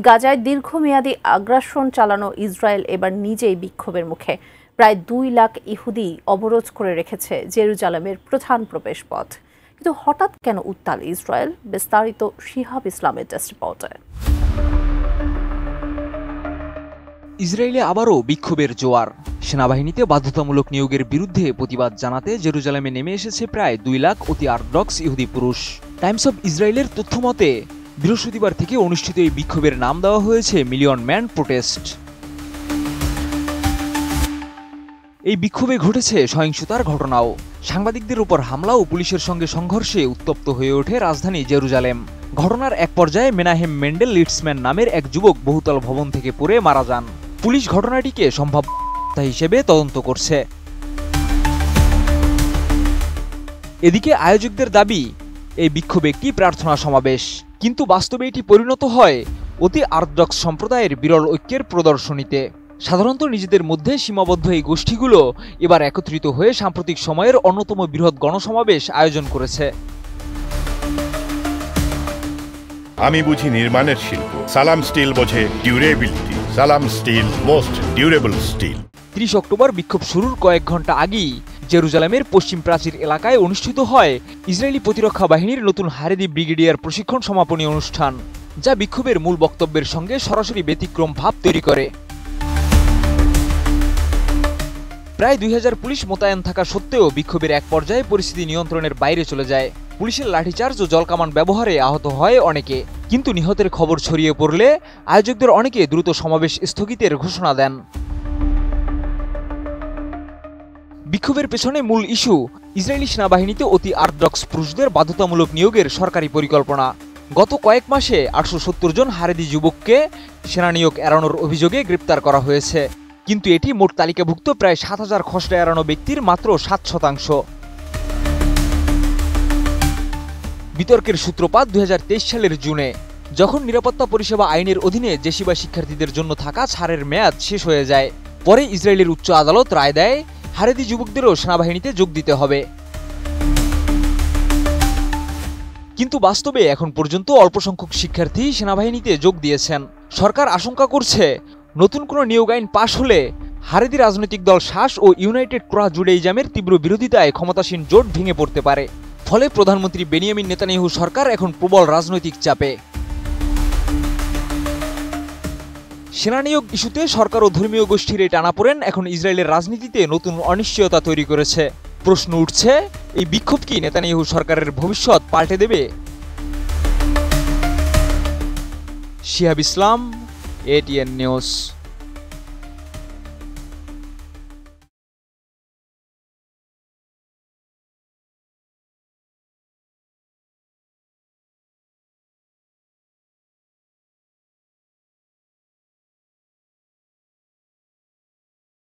গাজায় দীর্ঘমেয়াদী আগ্রাসন চালানো ইসরায়েল এবার নিজেই বিক্ষোভের মুখে। প্রায় 2 লাখ ইহুদি অবরোধ করে রেখেছে জেরুজালেমের প্রধান প্রবেশপথ। কিন্তু হঠাৎ কেন উত্তাল ইসরায়েল? বিস্তারিত শিহাব ইসলামের টেস্ট রিপোর্টে। ইসরায়েলে আবারও বিক্ষোভের জোয়ার। সেনাবাহিনীতে বাধ্যতামূলক নিয়োগের বিরুদ্ধে প্রতিবাদ জানাতে জেরুজালেমে নেমে এসেছে প্রায় 2 লাখ অতি অর্থোডক্স ইহুদি পুরুষ। টাইমস অব ইসরায়েলের তথ্যমতে বৃহস্পতিবার থেকে অনুষ্ঠিত এই বিক্ষোভের নাম দেওয়া হয়েছে মিলিয়ন ম্যান প্রোটেস্ট। এই বিক্ষোভে ঘটেছে সহিংসতার ঘটনাও। সাংবাদিকদের উপর হামলা ও পুলিশের সঙ্গে সংঘর্ষে উত্তপ্ত হয়ে ওঠে রাজধানী জেরুজালেম। ঘটনার এক পর্যায়ে মেনাহেম মেন্ডেল লিটসম্যান নামের এক যুবক বহুতল ভবন থেকে পড়ে মারা যান। পুলিশ ঘটনাটিকে সম্ভাব্য হিসেবে তদন্ত করছে। এদিকে আয়োজকদের দাবি এই বিক্ষোভ একটি প্রার্থনা সমাবেশ, কিন্তু বাস্তবে এটি পরিণত হয় অতি অর্থোডক্স সম্প্রদায়ের বিরল ঐক্যের প্রদর্শনীতে। সাধারণত নিজেদের মধ্যে সীমাবদ্ধ এই গোষ্ঠীগুলো এবার একত্রিত হয়ে সাম্প্রতিক সময়ের অন্যতম বৃহৎ গণসমাবেশ আয়োজন করেছে। আমি বুঝি নির্মাণের শিল্প, সালাম স্টিল বোঝে durability. Salam steel, most durable steel. 30 October বিক্ষোভ শুরুর কয়েক ঘন্টা আগেই জেরুজালেমের পশ্চিম প্রাচীর এলাকায় অনুষ্ঠিত হয় ইসরায়েলি প্রতিরক্ষা বাহিনীর নতুন হারেদি ব্রিগেডিয়ার প্রশিক্ষণ সমাপনী অনুষ্ঠান, যা বিক্ষোভের মূল বক্তব্যের সঙ্গে সরাসরি ব্যতিক্রম ভাব তৈরি করে। প্রায় 2000 পুলিশ মোতায়েন থাকা সত্ত্বেও বিক্ষোভের এক পর্যায়ে পরিস্থিতি নিয়ন্ত্রণের বাইরে চলে যায়। পুলিশের লাঠিচার্জ ও জলকামান ব্যবহারে আহত হয় অনেকে, কিন্তু নিহতের খবর ছড়িয়ে পড়লে আয়োজকদের অনেকে দ্রুত সমাবেশ স্থগিতের ঘোষণা দেন। বিক্ষোভের পেছনে মূল ইস্যু ইসরায়েলি সেনাবাহিনীতে অতি অর্থোডক্স পুরুষদের বাধ্যতামূলক নিয়োগের সরকারি পরিকল্পনা। গত কয়েক মাসে 870 জন হারেদি যুবককে সেনা নিয়োগ এড়ানোর অভিযোগে গ্রেপ্তার করা হয়েছে, কিন্তু এটি মোট তালিকাভুক্ত প্রায় 7000 খসড়া এড়ানো ব্যক্তির মাত্র 7%। বিতর্কের সূত্রপাত 2023 সালের জুনে, যখন নিরাপত্তা পরিষেবা আইনের অধীনে জেসিবা শিক্ষার্থীদের জন্য থাকা ছাড়ের মেয়াদ শেষ হয়ে যায়। পরে ইসরায়েলের উচ্চ আদালত রায় দেয় হারেদি যুবকদেরও সেনাবাহিনীতে যোগ দিতে হবে। কিন্তু বাস্তবে এখন পর্যন্ত অল্প সংখ্যক শিক্ষার্থী সেনাবাহিনীতে যোগ দিয়েছেন। সরকার আশঙ্কা করছে নতুন কোনো নিয়োগ আইন পাশ হলে হারেদি রাজনৈতিক দল শাস ও ইউনাইটেড ক্রহ জুডাইজমের তীব্র বিরোধিতায় ক্ষমতাসীন জোট ভেঙে পড়তে পারে। ফলে প্রধানমন্ত্রী বেনিয়ামিন নেতানিয়াহু সরকার এখন প্রবল রাজনৈতিক চাপে। সেনা নিয়োগ ইস্যুতে সরকার ও ধর্মীয় গোষ্ঠীর এই টানাপোড়েন এখন ইসরায়েলের রাজনীতিতে নতুন অনিশ্চয়তা তৈরি করেছে। প্রশ্ন উঠছে, এই বিক্ষোভ কি নেতানিয়াহু সরকারের ভবিষ্যৎ পাল্টে দেবে? শিহাব ইসলাম, ATN নিউজ।